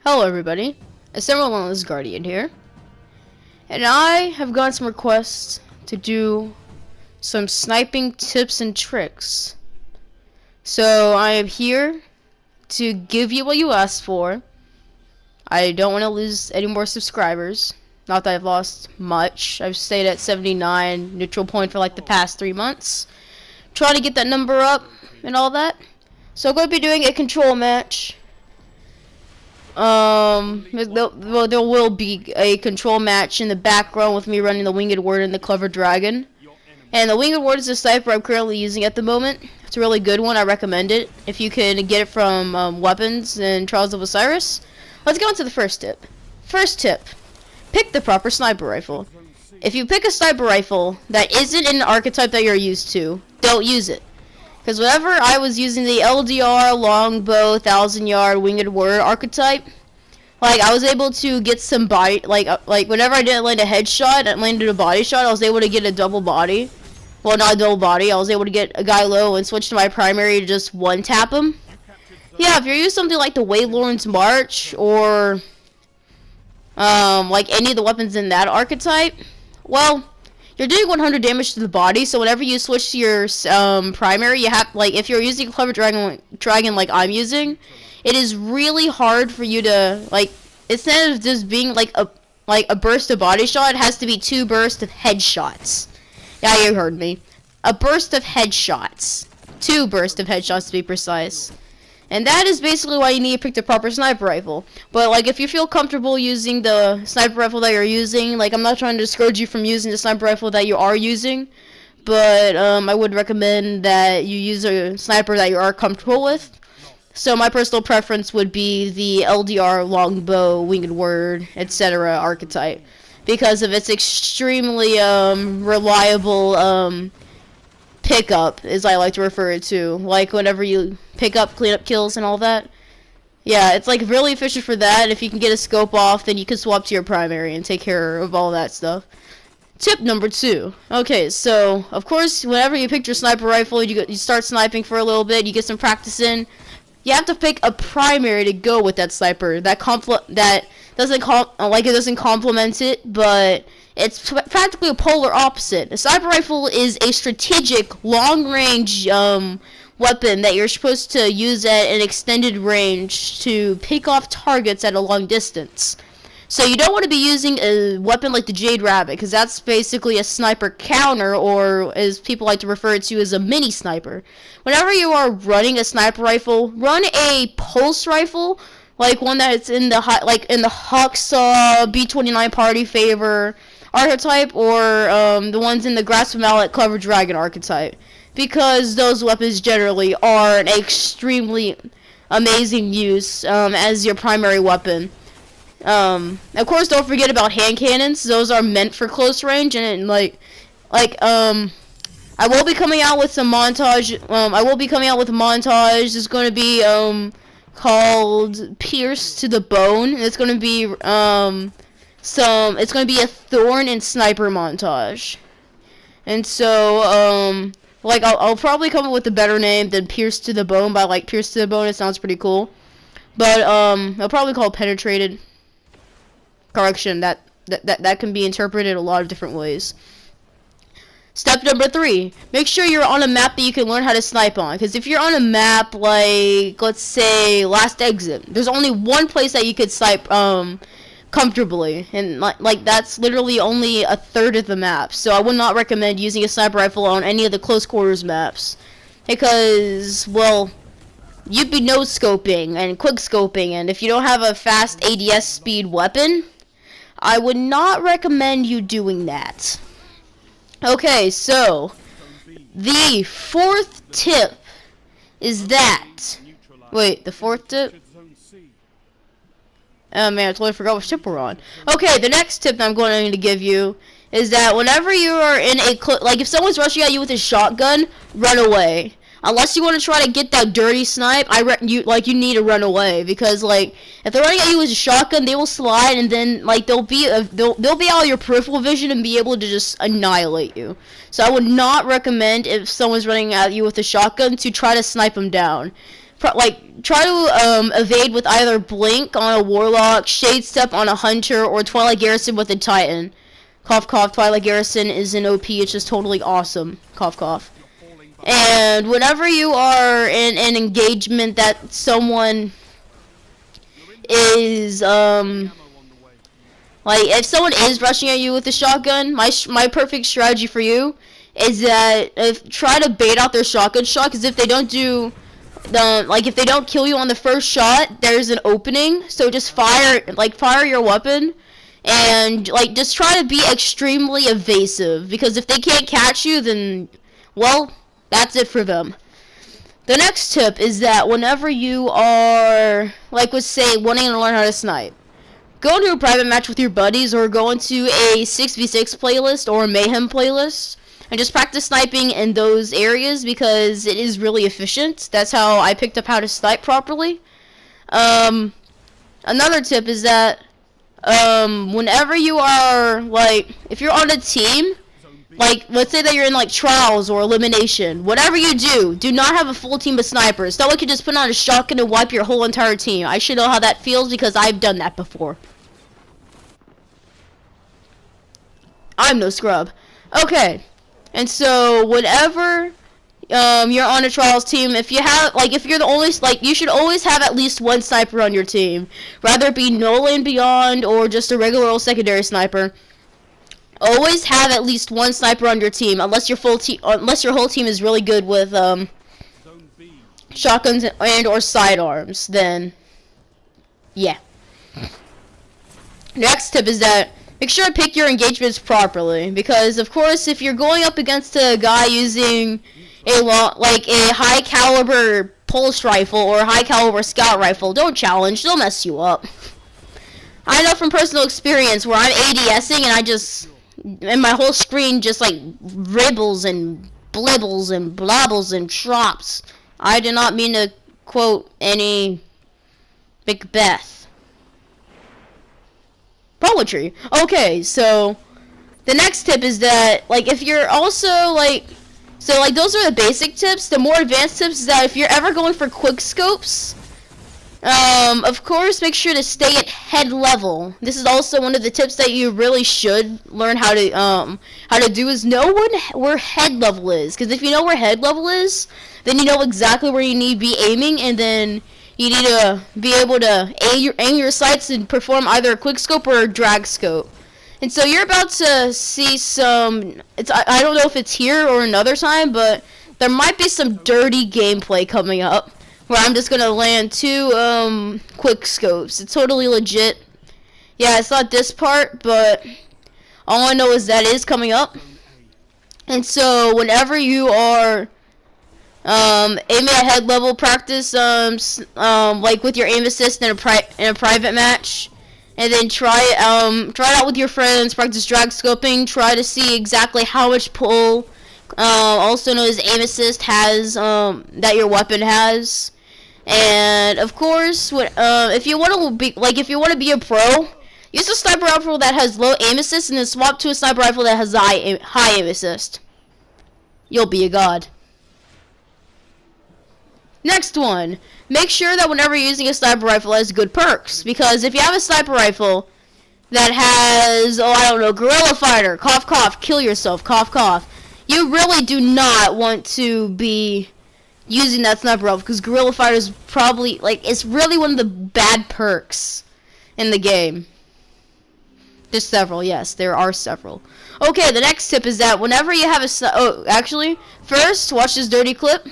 Hello everybody, Assembly Guardian here, and I have gotten some requests to do some sniping tips and tricks. So I am here to give you what you asked for. I don't want to lose any more subscribers. Not that I've lost much. I've stayed at 79 neutral point for like the past 3 months. Trying to get that number up and all that. So I'm going to be doing a control match. There will be a control match in the background with me running the Winged Ward and the Clever Dragon. And the Winged Ward is a sniper I'm currently using at the moment. It's a really good one. I recommend it if you can get it from weapons and Trials of Osiris. Let's go into the first tip. First tip: pick the proper sniper rifle. If you pick a sniper rifle that isn't in an archetype that you're used to, don't use it. Because whenever I was using the LDR, longbow, 1000-yard, Winged Ward archetype, like I was able to get some body, like whenever I didn't land a headshot and landed a body shot, I was able to get a double body. Well, not a double body. I was able to get a guy low and switch to my primary to just one tap him. Yeah, if you're using something like the Waylorn's March or like any of the weapons in that archetype, well, you're doing 100 damage to the body, so whenever you switch to your primary, you have, like, if you're using a Clever Dragon like I'm using, it is really hard for you to, like, instead of just being like a burst of body shot, it has to be 2 bursts of headshots. Yeah, you heard me. A burst of headshots. 2 bursts of headshots to be precise. And that is basically why you need to pick the proper sniper rifle. But, like, if you feel comfortable using the sniper rifle that you're using, like, I'm not trying to discourage you from using the sniper rifle that you are using, but I would recommend that you use a sniper that you are comfortable with. So my personal preference would be the LDR, longbow, Winged Ward, etc. archetype, because of its extremely reliable pickup, as I like to refer it to. Like, whenever you pick up, clean up kills and all that. Yeah, it's like really efficient for that. If you can get a scope off, then you can swap to your primary and take care of all that stuff. Tip number 2. Okay, so of course, whenever you pick your sniper rifle, you start sniping for a little bit, you get some practice in. You have to pick a primary to go with that sniper. That doesn't complement it, but it's practically a polar opposite. A sniper rifle is a strategic, long-range weapon that you're supposed to use at an extended range to pick off targets at a long distance. So you don't want to be using a weapon like the Jade Rabbit, because that's basically a sniper counter, or as people like to refer it to as a mini sniper. Whenever you are running a sniper rifle, run a pulse rifle, like one that's in the Huxa B29 Party Favor archetype, or the ones in the Grasp of Mallet Clever Dragon archetype, because those weapons generally are an extremely amazing use as your primary weapon. Of course, don't forget about hand cannons. Those are meant for close range, and I will be coming out with some montage. I will be coming out with a montage. It's going to be called Pierce to the Bone. It's going to be it's going to be a Thorn and Sniper montage. And so like I'll probably come up with a better name than Pierce to the Bone, but I like Pierce to the Bone. It sounds pretty cool. But I'll probably call it Penetrated. Correction, that can be interpreted a lot of different ways. Step number 3, make sure you're on a map that you can learn how to snipe on. Because if you're on a map like, let's say, Last Exit, there's only one place that you could snipe comfortably, and like that's literally only a third of the map. So I would not recommend using a sniper rifle on any of the close quarters maps, because, well, you'd be no scoping and quick scoping, and if you don't have a fast ADS speed weapon, I would not recommend you doing that. Okay, so the 4th tip is that. Wait, the 4th tip? Oh man, I totally forgot what tip we're on. Okay, the next tip that I'm going to give you is that whenever you are in a like, if someone's rushing at you with a shotgun, run away. Unless you want to try to get that dirty snipe, you need to run away, because like if they're running at you with a shotgun, they will slide, and then like they'll be out of your peripheral vision and be able to just annihilate you. So I would not recommend, if someone's running at you with a shotgun, to try to snipe them down. try to evade with either Blink on a Warlock, Shade Step on a Hunter, or Twilight Garrison with a Titan. Cough cough, Twilight Garrison is an OP, it's just totally awesome. Cough cough. And whenever you are in an engagement that someone is, like, if someone is rushing at you with a shotgun, my perfect strategy for you is that try to bait out their shotgun shot, because if they don't do if they don't kill you on the first shot, there's an opening. So just fire your weapon, and just try to be extremely evasive, because if they can't catch you, then, well, that's it for them. The next tip is that whenever you are, let's say, wanting to learn how to snipe, go into a private match with your buddies, or go into a 6v6 playlist or a mayhem playlist, and just practice sniping in those areas, because it is really efficient. That's how I picked up how to snipe properly. Another tip is that whenever you are, if you're on a team, let's say that you're in trials or elimination, whatever you do not have a full team of snipers. No one can just put on a shotgun and wipe your whole entire team. I should know how that feels, because I've done that before. I'm no scrub. Okay. And so whenever you're on a trials team, if you're the only, you should always have at least one sniper on your team. Rather it be no lane beyond or just a regular old secondary sniper. Always have at least one sniper on your team, unless your whole team is really good with shotguns and or sidearms. Then, yeah. Next tip is that make sure to pick your engagements properly, because of course if you're going up against a guy using a high caliber pulse rifle or a high caliber scout rifle, don't challenge, they'll mess you up. I know from personal experience where I'm ADSing and my whole screen just ribbles and blibbles and blobbles and drops. I did not mean to quote any Macbeth poetry. Okay, so the next tip is that if you're also those are the basic tips. The more advanced tips is that if you're ever going for quick scopes, of course make sure to stay at head level. This is also one of the tips that you really should learn how to do, is know where head level is, because if you know where head level is, then you know exactly where you need to be aiming, and then you need to be able to aim your sights and perform either a quick scope or a drag scope. And so you're about to see some, I don't know if it's here or another time, but there might be some dirty gameplay coming up where I'm just gonna land 2 quick scopes. It's totally legit. Yeah, it's not this part, but all I know is that is coming up. And so whenever you are aiming at head level, practice with your aim assist in a private match, and then try it out with your friends. Practice drag scoping. Try to see exactly how much pull, also known as aim assist, has that your weapon has. And of course, if you want to be a pro, use a sniper rifle that has low aim assist, and then swap to a sniper rifle that has high aim assist. You'll be a god. Next one, make sure that whenever you're using a sniper rifle, it has good perks, because if you have a sniper rifle that has, Guerrilla Fighter, cough cough, kill yourself, cough cough, you really do not want to be using that sniper rifle, because Guerrilla Fighter is probably, it's really one of the bad perks in the game. There's several, yes, there are several. Okay, the next tip is that whenever you have actually, first, watch this dirty clip.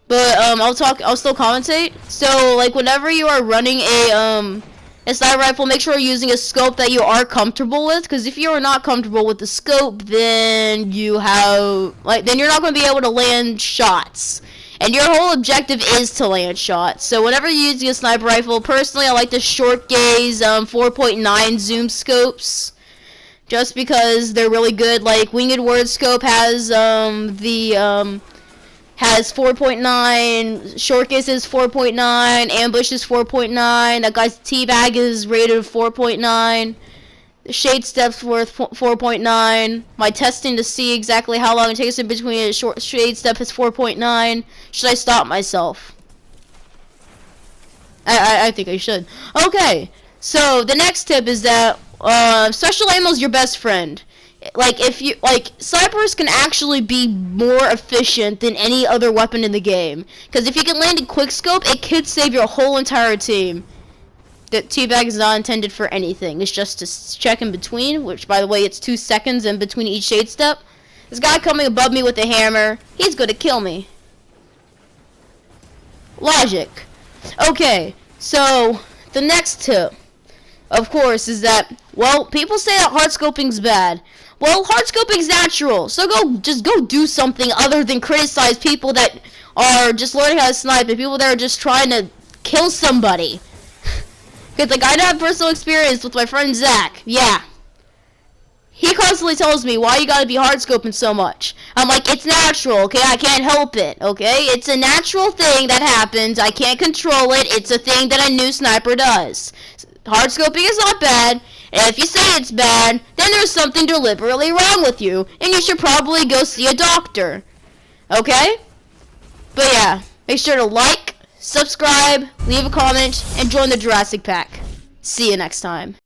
But I'll still commentate. So whenever you are running a sniper rifle, make sure you're using a scope that you are comfortable with, because if you are not comfortable with the scope, then you're not going to be able to land shots. And your whole objective is to land shots. So whenever you're using a sniper rifle, personally I like the short gaze 4.9 zoom scopes, just because they're really good. Winged Word scope has has 4.9, short gaze is 4.9, ambush is 4.9, that guy's teabag is rated 4.9, the shade step's worth 4.9, my testing to see exactly how long it takes in between a short shade step is 4.9, should I stop myself? I think I should. Okay, so the next tip is that special ammo is your best friend. Like, if you, like, snipers can actually be more efficient than any other weapon in the game. Because if you can land a quickscope, it could save your whole entire team. The teabag is not intended for anything. It's just to check in between, which, by the way, it's 2 seconds in between each shade step. This guy coming above me with a hammer, he's gonna kill me. Logic. Okay, so the next tip, of course, is that, well, people say that hardscoping's bad. Well, hardscoping's natural, so just go do something other than criticize people that are just learning how to snipe and people that are just trying to kill somebody. Because, like, I have personal experience with my friend Zach. Yeah. He constantly tells me, why you gotta be hardscoping so much? I'm like, it's natural, okay? I can't help it, okay? It's a natural thing that happens. I can't control it. It's a thing that a new sniper does. Hardscoping is not bad. And if you say it's bad, then there's something deliberately wrong with you. And you should probably go see a doctor. Okay? But yeah, make sure to like, subscribe, leave a comment, and join the Jurassic Pack. See you next time.